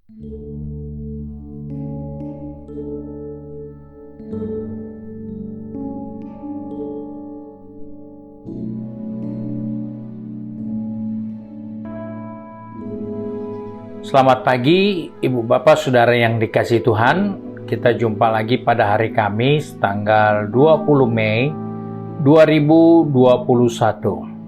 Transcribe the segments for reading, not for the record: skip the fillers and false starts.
Selamat pagi, Ibu Bapak Saudara yang dikasihi Tuhan. Kita jumpa lagi pada hari Kamis, tanggal 20 Mei 2021.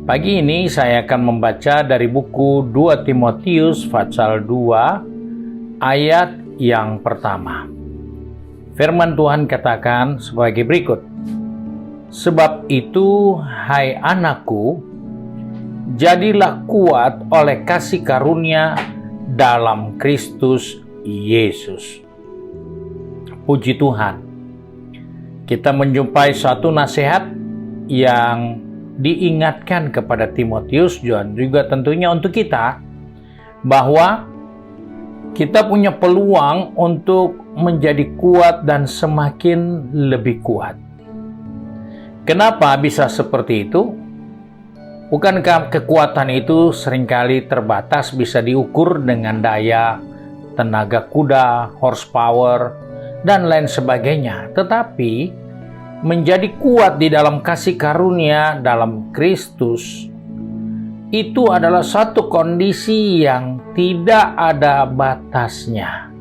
Pagi ini saya akan membaca dari buku 2 Timotius pasal 2 ayat yang pertama. Firman Tuhan katakan sebagai berikut. Sebab itu, hai anakku, jadilah kuat oleh kasih karunia dalam Kristus Yesus. Puji Tuhan. Kita menjumpai satu nasihat yang diingatkan kepada Timotius dan juga tentunya untuk kita bahwa kita punya peluang untuk menjadi kuat dan semakin lebih kuat. Kenapa bisa seperti itu? Bukankah kekuatan itu seringkali terbatas, bisa diukur dengan daya, tenaga kuda, horsepower, dan lain sebagainya. Tetapi, menjadi kuat di dalam kasih karunia dalam Kristus, itu adalah satu kondisi yang tidak ada batasnya.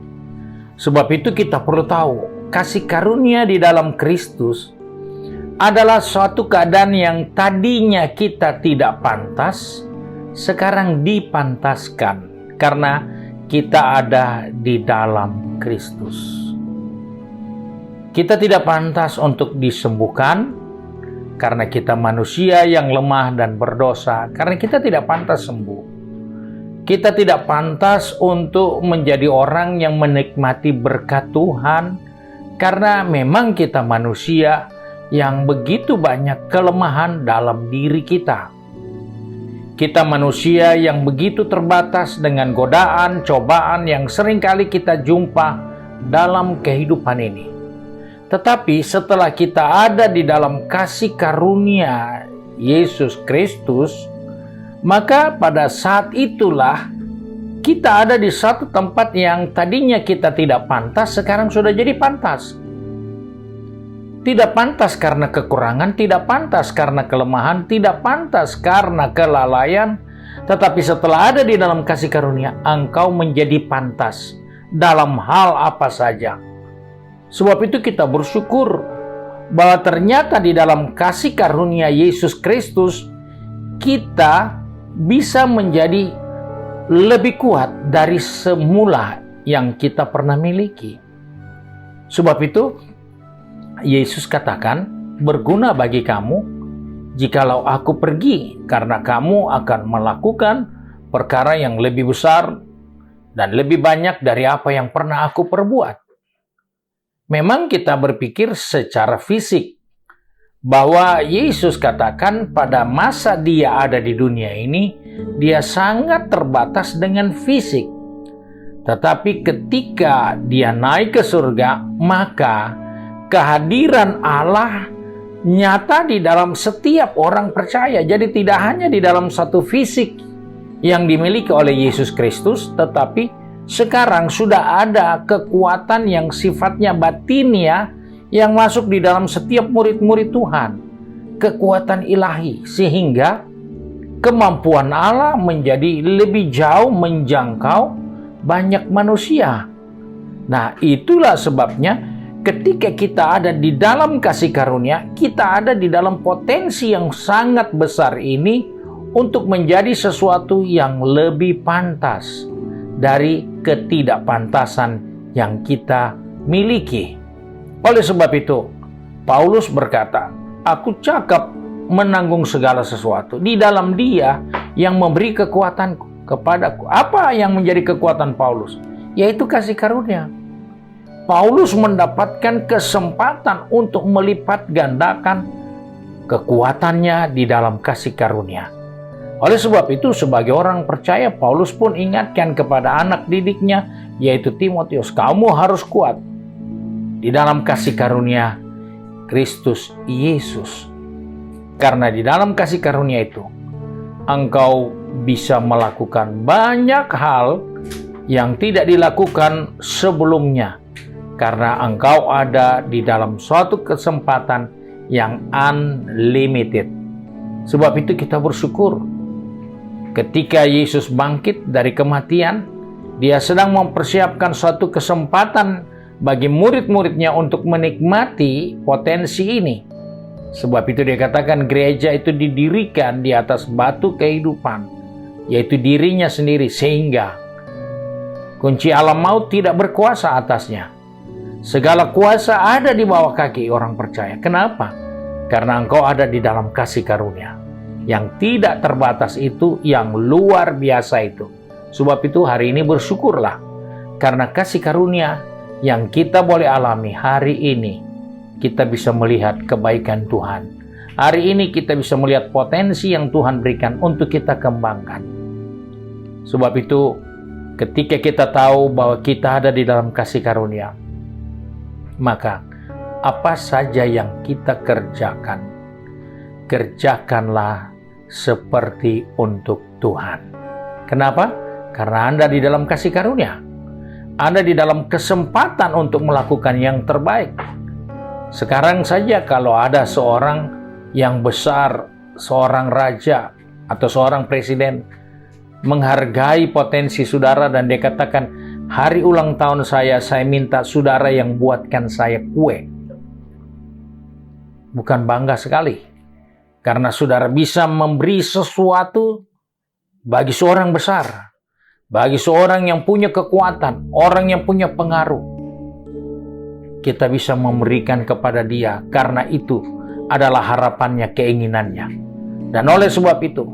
Sebab itu kita perlu tahu, kasih karunia di dalam Kristus adalah suatu keadaan yang tadinya kita tidak pantas, sekarang dipantaskan karena kita ada di dalam Kristus. Kita tidak pantas untuk disembuhkan karena kita manusia yang lemah dan berdosa, karena kita tidak pantas sembuh. Kita tidak pantas untuk menjadi orang yang menikmati berkat Tuhan karena memang kita manusia yang begitu banyak kelemahan dalam diri kita. Kita manusia yang begitu terbatas dengan godaan, cobaan yang seringkali kita jumpa dalam kehidupan ini. Tetapi setelah kita ada di dalam kasih karunia Yesus Kristus, maka pada saat itulah kita ada di satu tempat yang tadinya kita tidak pantas, sekarang sudah jadi pantas. Tidak pantas karena kekurangan, tidak pantas karena kelemahan, tidak pantas karena kelalaian. Tetapi setelah ada di dalam kasih karunia, engkau menjadi pantas dalam hal apa saja. Sebab itu kita bersyukur bahwa ternyata di dalam kasih karunia Yesus Kristus, kita bisa menjadi lebih kuat dari semula yang kita pernah miliki. Sebab itu, Yesus katakan, berguna bagi kamu jikalau aku pergi, karena kamu akan melakukan perkara yang lebih besar dan lebih banyak dari apa yang pernah aku perbuat. Memang kita berpikir secara fisik bahwa Yesus katakan pada masa dia ada di dunia ini, dia sangat terbatas dengan fisik. Tetapi ketika dia naik ke surga, maka kehadiran Allah nyata di dalam setiap orang percaya. Jadi tidak hanya di dalam satu fisik yang dimiliki oleh Yesus Kristus, tetapi sekarang sudah ada kekuatan yang sifatnya batinia yang masuk di dalam setiap murid-murid Tuhan. Kekuatan ilahi, sehingga kemampuan Allah menjadi lebih jauh menjangkau banyak manusia. Nah, itulah sebabnya ketika kita ada di dalam kasih karunia, kita ada di dalam potensi yang sangat besar ini untuk menjadi sesuatu yang lebih pantas dari ketidakpantasan yang kita miliki. Oleh sebab itu, Paulus berkata, aku cakap menanggung segala sesuatu di dalam Dia yang memberi kekuatan kepadaku. Apa yang menjadi kekuatan Paulus? Yaitu kasih karunia. Paulus mendapatkan kesempatan untuk melipat gandakan kekuatannya di dalam kasih karunia. Oleh sebab itu, sebagai orang percaya, Paulus pun ingatkan kepada anak didiknya, yaitu Timotius, kamu harus kuat di dalam kasih karunia Kristus Yesus. Karena di dalam kasih karunia itu, engkau bisa melakukan banyak hal yang tidak dilakukan sebelumnya, karena Engkau ada di dalam suatu kesempatan yang unlimited. Sebab itu kita bersyukur. Ketika Yesus bangkit dari kematian, Dia sedang mempersiapkan suatu kesempatan bagi murid-muridnya untuk menikmati potensi ini. Sebab itu Dia katakan gereja itu didirikan di atas batu kehidupan, yaitu dirinya sendiri, sehingga kunci alam maut tidak berkuasa atasnya. Segala kuasa ada di bawah kaki orang percaya. Kenapa? Karena engkau ada di dalam kasih karunia yang tidak terbatas itu, yang luar biasa itu. Sebab itu hari ini bersyukurlah karena kasih karunia yang kita boleh alami hari ini. Kita bisa melihat kebaikan Tuhan. Hari ini kita bisa melihat potensi yang Tuhan berikan untuk kita kembangkan. Sebab itu, ketika kita tahu bahwa kita ada di dalam kasih karunia, maka apa saja yang kita kerjakan, kerjakanlah seperti untuk Tuhan. Kenapa? Karena Anda di dalam kasih karunia. Anda di dalam kesempatan untuk melakukan yang terbaik. Sekarang saja kalau ada seorang yang besar, seorang raja atau seorang presiden menghargai potensi saudara dan dia katakan, hari ulang tahun saya minta saudara yang buatkan saya kue. Bukan bangga sekali? Karena saudara bisa memberi sesuatu bagi seorang besar, bagi seorang yang punya kekuatan, orang yang punya pengaruh. Kita bisa memberikan kepada dia karena itu adalah harapannya, keinginannya. Dan oleh sebab itu,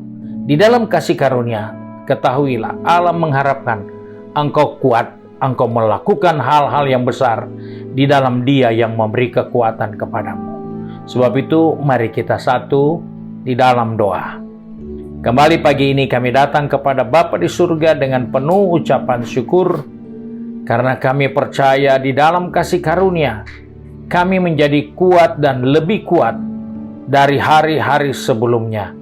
di dalam kasih karunia, ketahuilah Allah mengharapkan engkau kuat, engkau melakukan hal-hal yang besar di dalam Dia yang memberi kekuatan kepadamu. Sebab itu, mari kita satu di dalam doa. Kembali pagi ini kami datang kepada Bapa di surga dengan penuh ucapan syukur, karena kami percaya di dalam kasih karunia, kami menjadi kuat dan lebih kuat dari hari-hari sebelumnya.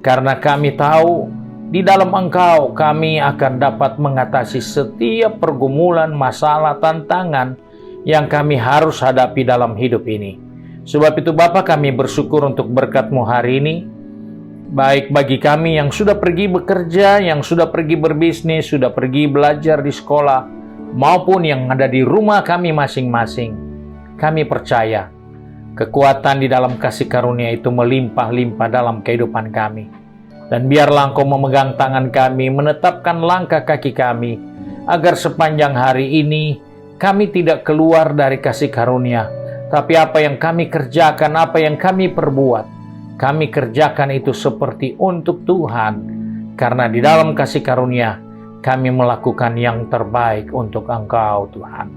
Karena kami tahu di dalam Engkau kami akan dapat mengatasi setiap pergumulan, masalah, tantangan yang kami harus hadapi dalam hidup ini. Sebab itu Bapa, kami bersyukur untuk berkat-Mu hari ini, baik bagi kami yang sudah pergi bekerja, yang sudah pergi berbisnis, sudah pergi belajar di sekolah, maupun yang ada di rumah kami masing-masing. Kami percaya kekuatan di dalam kasih karunia itu melimpah-limpah dalam kehidupan kami. Dan biarlah Engkau memegang tangan kami, menetapkan langkah kaki kami, agar sepanjang hari ini kami tidak keluar dari kasih karunia, tapi apa yang kami kerjakan, apa yang kami perbuat, kami kerjakan itu seperti untuk Tuhan. Karena di dalam kasih karunia kami melakukan yang terbaik untuk Engkau, Tuhan.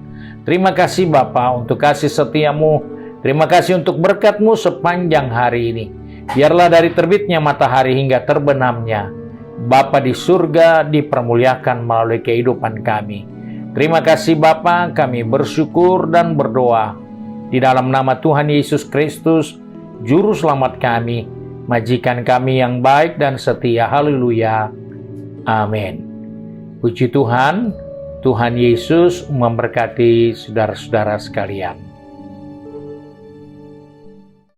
Terima kasih Bapa untuk kasih setia-Mu. Terima kasih untuk berkat-Mu sepanjang hari ini. Biarlah dari terbitnya matahari hingga terbenamnya, Bapa di surga dipermuliakan melalui kehidupan kami. Terima kasih Bapa, kami bersyukur dan berdoa di dalam nama Tuhan Yesus Kristus, Juru Selamat kami, Majikan kami yang baik dan setia. Haleluya. Amin. Puji Tuhan, Tuhan Yesus memberkati saudara-saudara sekalian.